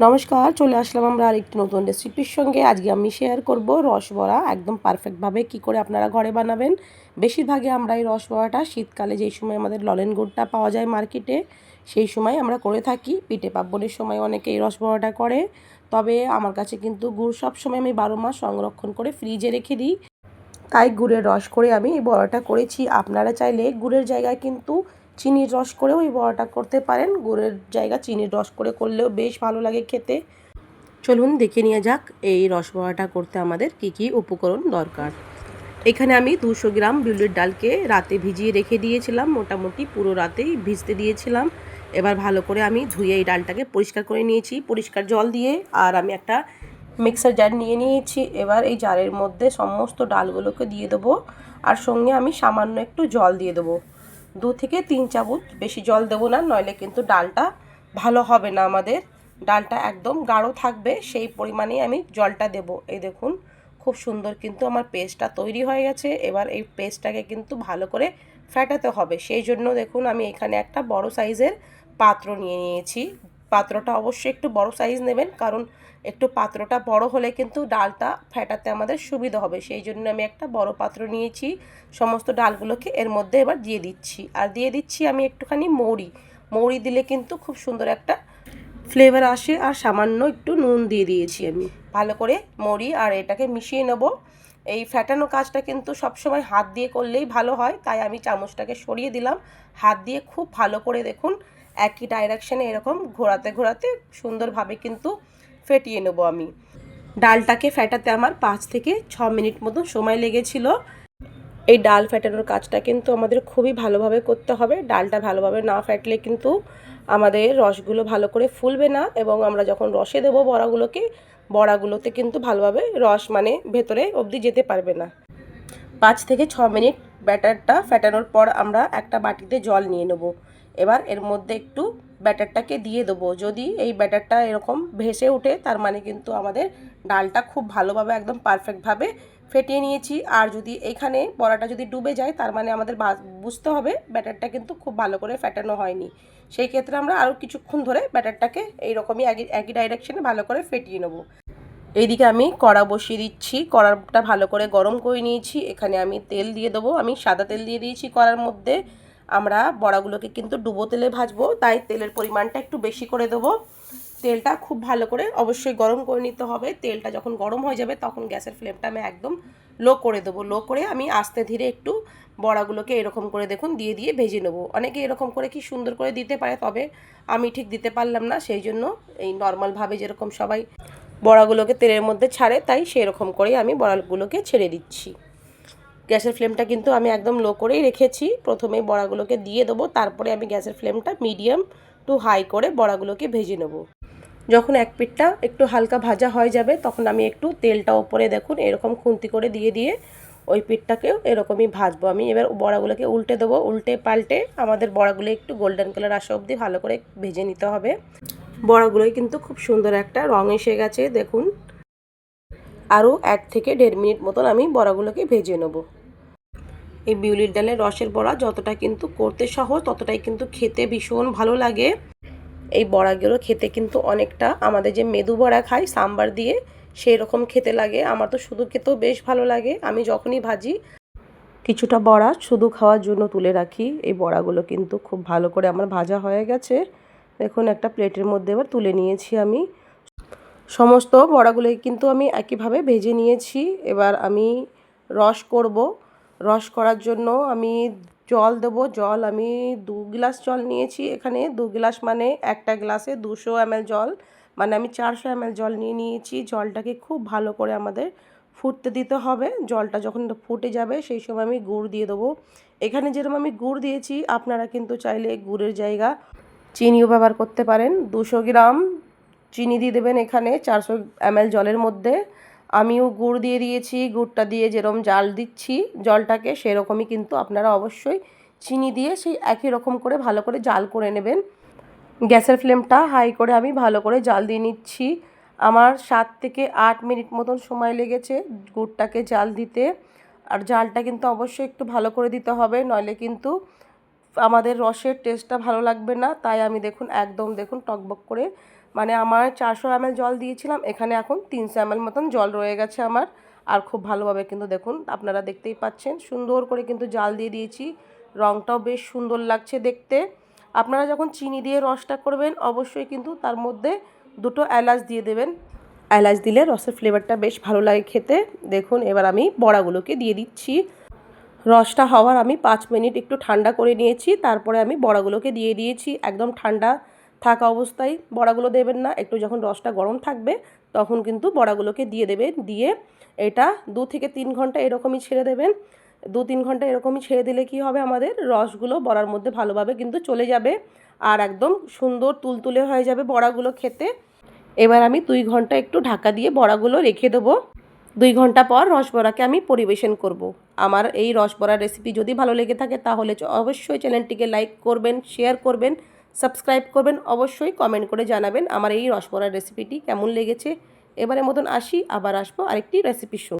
নমস্কার, চলে আসলাম আমরা আরেকটি নতুন রেসিপির সঙ্গে। আজকে আমি শেয়ার করব রসবড়া একদম পারফেক্টভাবে কি করে আপনারা ঘরে বানাবেন। বেশিরভাগই আমরা এই রসবড়াটা শীতকালে যেই সময় আমাদের ললেন গুড়টা পাওয়া যায় মার্কেটে, সেই সময় আমরা করে থাকি। পিঠে পার্বণের সময় অনেকে এই রসবড়াটা করে, তবে আমার কাছে কিন্তু গুড় সবসময় আমি 12 মাস সংরক্ষণ করে ফ্রিজে রেখে দিই, তাই গুড়ের রস করে আমি এই বড়াটা করেছি। আপনারা চাইলে গুড়ের জায়গায় কিন্তু চিনির রস করেও এই বড়াটা করতে পারেন। গুড়ের জায়গা চিনির রস করে করলেও বেশ ভালো লাগে খেতে। চলুন দেখে নিয়ে যাক এই রসবড়াটা করতে আমাদের কি কি উপকরণ দরকার। এখানে আমি 200 গ্রাম বিউলির ডালকে রাতে ভিজিয়ে রেখে দিয়েছিলাম, মোটামুটি পুরো রাতেই ভিজতে দিয়েছিলাম। এবার ভালো করে আমি ধুয়ে এই ডালটাকে পরিষ্কার করে নিয়েছি পরিষ্কার জল দিয়ে। আর আমি একটা মিক্সার জার নিয়ে নিয়েছি। এবার এই জারের মধ্যে সমস্ত ডালগুলোকে দিয়ে দেবো, আর সঙ্গে আমি সামান্য একটু জল দিয়ে দেবো। 2 থেকে 3 চামচ, বেশি জল দেবো না, নইলে কিন্তু ডালটা ভালো হবে না আমাদের। ডালটা একদম গাঢ় থাকবে, সেই পরিমাণেই আমি জলটা দেব। এই দেখুন, খুব সুন্দর কিন্তু আমার পেস্টটা তৈরি হয়ে গেছে। এবার এই পেস্টটাকে কিন্তু ভালো করে ফেটাতে হবে, সেই জন্য দেখুন আমি এখানে একটা বড় সাইজের পাত্র নিয়ে নিয়েছি। পাত্রটা অবশ্যই একটু বড় সাইজ নেবেন, কারণ একটু পাত্রটা বড় হলে কিন্তু ডালটা ফেটাতে আমাদের সুবিধা হবে, সেই জন্য আমি একটা বড় পাত্র নিয়েছি। সমস্ত ডালগুলোকে এর মধ্যে এবার দিয়ে দিচ্ছি, আর দিয়ে দিচ্ছি আমি একটুখানি মৌরি দিলে কিন্তু খুব সুন্দর একটা ফ্লেভার আসে। আর সামান্য একটু নুন দিয়ে দিয়েছি আমি। ভালো করে মৌরি আর এটাকে মিশিয়ে নেব। এই ফ্যাটানো কাজটা কিন্তু সবসময় হাত দিয়ে করলেই ভালো হয়, তাই আমি চামচটাকে সরিয়ে দিলাম। হাত দিয়ে খুব ভালো করে দেখুন একই ডাইরেকশানে এরকম ঘোরাতে ঘোরাতে সুন্দরভাবে কিন্তু ফেটিয়ে নেব আমি। ডালটাকে ফেটাতে আমার 5 থেকে 6 মিনিট মতো সময় লেগেছিল। এই ডাল ফেটানোর কাজটা কিন্তু আমাদের খুবই ভালোভাবে করতে হবে। ডালটা ভালোভাবে না ফেটলে কিন্তু আমাদের রসগুলো ভালো করে ফুলবে না, এবং আমরা যখন রসে দেবো বড়াগুলোতে কিন্তু ভালোভাবে রস মানে ভেতরে অবধি যেতে পারবে না। 5 থেকে 6 মিনিট ব্যাটারটা ফেটানোর পর আমরা একটা বাটিতে জল নিয়ে নেব। এবার এর মধ্যে একটু ব্যাটারটাকে দিয়ে দেবো। যদি এই ব্যাটারটা এরকম ভেসে ওঠে, তার মানে কিন্তু আমাদের ডালটা খুব ভালোভাবে একদম পারফেক্টভাবে ফেটিয়ে নিয়েছি। আর যদি এখানে বড়াটা যদি ডুবে যায়, তার মানে আমাদের বুঝতে হবে ব্যাটারটা কিন্তু খুব ভালো করে ফেটানো হয়নি। সেই ক্ষেত্রে আমরা আরও কিছুক্ষণ ধরে ব্যাটারটাকে এইরকমই একই ডাইরেকশনে ভালো করে ফেটিয়ে নেব। এইদিকে আমি কড়া বসিয়ে দিচ্ছি। কড়াটা ভালো করে গরম করে নিয়েছি। এখানে আমি তেল দিয়ে দেবো। আমি সাদা তেল দিয়ে দিয়েছি কড়ার মধ্যে। আমরা বড়াগুলোকে কিন্তু ডুবো তেলে ভাজবো, তাই তেলের পরিমাণটা একটু বেশি করে দেবো। তেলটা খুব ভালো করে অবশ্যই গরম করে নিতে হবে। তেলটা যখন গরম হয়ে যাবে, তখন গ্যাসের ফ্লেমটা আমি একদম লো করে দেবো। লো করে আমি আস্তে ধীরে একটু বড়াগুলোকে এরকম করে দেখুন দিয়ে দিয়ে ভেজে নেবো। অনেকে এরকম করে কি সুন্দর করে দিতে পারে, তবে আমি ঠিক দিতে পারলাম না, সেই জন্য এই নর্মালভাবে যেরকম সবাই বড়াগুলোকে তেলের মধ্যে ছাড়ে, তাই সেরকম করেই আমি বড়াগুলোকে ছেড়ে দিচ্ছি। গ্যাসের ফ্লেমটা কিন্তু আমি একদম লো করেই রেখেছি। প্রথমে বড়াগুলোকে দিয়ে দেবো, তারপরে আমি গ্যাসের ফ্লেমটা মিডিয়াম টু হাই করে বড়াগুলোকে ভেজে নেব। যখন এক পিঠটা একটু হালকা ভাজা হয়ে যাবে, তখন আমি একটু তেলটা ওপরে দেখুন এরকম খুন্তি করে দিয়ে দিয়ে ওই পিঠটাকেও এরকমই ভাজবো আমি। এবার বড়াগুলোকে উল্টে দেবো। উল্টে পাল্টে আমাদের বড়াগুলো একটু গোল্ডেন কালার আসা অবধি ভালো করে ভেজে নিতে হবে। বড়াগুলোই কিন্তু খুব সুন্দর একটা রং এসে গেছে দেখুন। আরও 1 থেকে 1.5 মিনিট মতন আমি বড়াগুলোকে ভেজে নেব। এই বিউলির ডালের রসের বড়া যতটা কিন্তু করতে সহজ, ততটাই কিন্তু খেতে ভীষণ ভালো লাগে। এই বড়াগুলো খেতে কিন্তু অনেকটা আমাদের যে মেদু বড়া খাই সাম্বার দিয়ে, সেই রকম খেতে লাগে। আমার তো শুধু খেতেও বেশ ভালো লাগে। আমি যখনই ভাজি কিছুটা বড়া শুধু খাওয়ার জন্য তুলে রাখি। এই বড়াগুলো কিন্তু খুব ভালো করে আমার ভাজা হয়ে গেছে। দেখুন একটা প্লেটের মধ্যে এবার তুলে নিয়েছি আমি। সমস্ত বড়াগুলোই কিন্তু আমি একইভাবে ভেজে নিয়েছি। এবার আমি রস করব। রস করার জন্য আমি জল দেব। জল আমি 2 গ্লাস জল নিয়েছি। এখানে 2 গ্লাস মানে একটা গ্লাসে 200 ml জল, মানে আমি 400 ml জল নিয়ে নিয়েছি। জলটাকে খুব ভালো করে আমাদের ফুটতে দিতে হবে। জলটা যখন ফুটে যাবে, সেই সময় আমি গুড় দিয়ে দেবো। এখানে যেরকম আমি গুড় দিয়েছি, আপনারা কিন্তু চাইলে গুড়ের জায়গা চিনিও ব্যবহার করতে পারেন। 200 গ্রাম চিনি দিয়ে দেবেন এখানে 400 ml জলের মধ্যে। আমিও গুড় দিয়ে দিয়েছি। গুড়টা দিয়ে যেরকম জাল দিচ্ছি জলটাকে, সেরকমই কিন্তু আপনারা অবশ্যই চিনি দিয়ে সেই একই রকম করে ভালো করে জাল করে নেবেন। গ্যাসের ফ্লেমটা হাই করে আমি ভালো করে জাল দিয়ে নিচ্ছি। আমার 7 থেকে 8 মিনিট মতন সময় লেগেছে গুড়টাকে জাল দিতে। আর জালটা কিন্তু অবশ্যই একটু ভালো করে দিতে হবে, নইলে কিন্তু আমাদের রসের টেস্টটা ভালো লাগবে না। তাই আমি দেখুন একদম দেখুন টকবক করে মানে আমার 400 ml জল দিয়েছিলাম, এখানে এখন 300 ml মতন জল রয়ে গেছে আমার। আর খুব ভালোভাবে কিন্তু দেখুন আপনারা দেখতেই পাচ্ছেন, সুন্দর করে কিন্তু জাল দিয়ে দিয়েছি। রঙটাও বেশ সুন্দর লাগছে দেখতে। আপনারা যখন চিনি দিয়ে রসটা করবেন অবশ্যই কিন্তু তার মধ্যে 2টো এলাচ দিয়ে দেবেন। এলাচ দিলে রসের ফ্লেভারটা বেশ ভালো লাগে খেতে। দেখুন এবার আমি বড়াগুলোকে দিয়ে দিচ্ছি। রসটা হওয়ার আমি 5 মিনিট একটু ঠান্ডা করে নিয়েছি, তারপরে আমি বড়াগুলোকে দিয়ে দিয়েছি। একদম ঠান্ডা থাকা অবস্থায় বড়াগুলো দেবেন না, একটু যখন রসটা গরম থাকবে তখন কিন্তু বড়াগুলোকে দিয়ে দেবেন। দিয়ে এটা 2 থেকে 3 ঘন্টা এরকমই ছেড়ে দেবেন। 2-3 ঘন্টা এরকমই ছেড়ে দিলে কি হবে, আমাদের রসগুলো বড়ার মধ্যে ভালোভাবে কিন্তু চলে যাবে আর একদম সুন্দর তুলতুলে হয়ে যাবে বড়াগুলো খেতে। এবার আমি 2 ঘন্টা একটু ঢাকা দিয়ে বড়াগুলো রেখে দেবো। 2 ঘন্টা পর রসবড়াকে আমি পরিবেশন করব। আমার এই রসবড়ার রেসিপি যদি ভালো লেগে থাকে তাহলে অবশ্যই চ্যানেলটিকে লাইক করবেন, শেয়ার করবেন, সাবস্ক্রাইব করবেন, অবশ্যই কমেন্ট করে জানাবেন আমার এই রসবড়ার রেসিপিটি কেমন লেগেছে। এবারের মতন আসি, আবার আসবো আরেকটি রেসিপির সঙ্গে।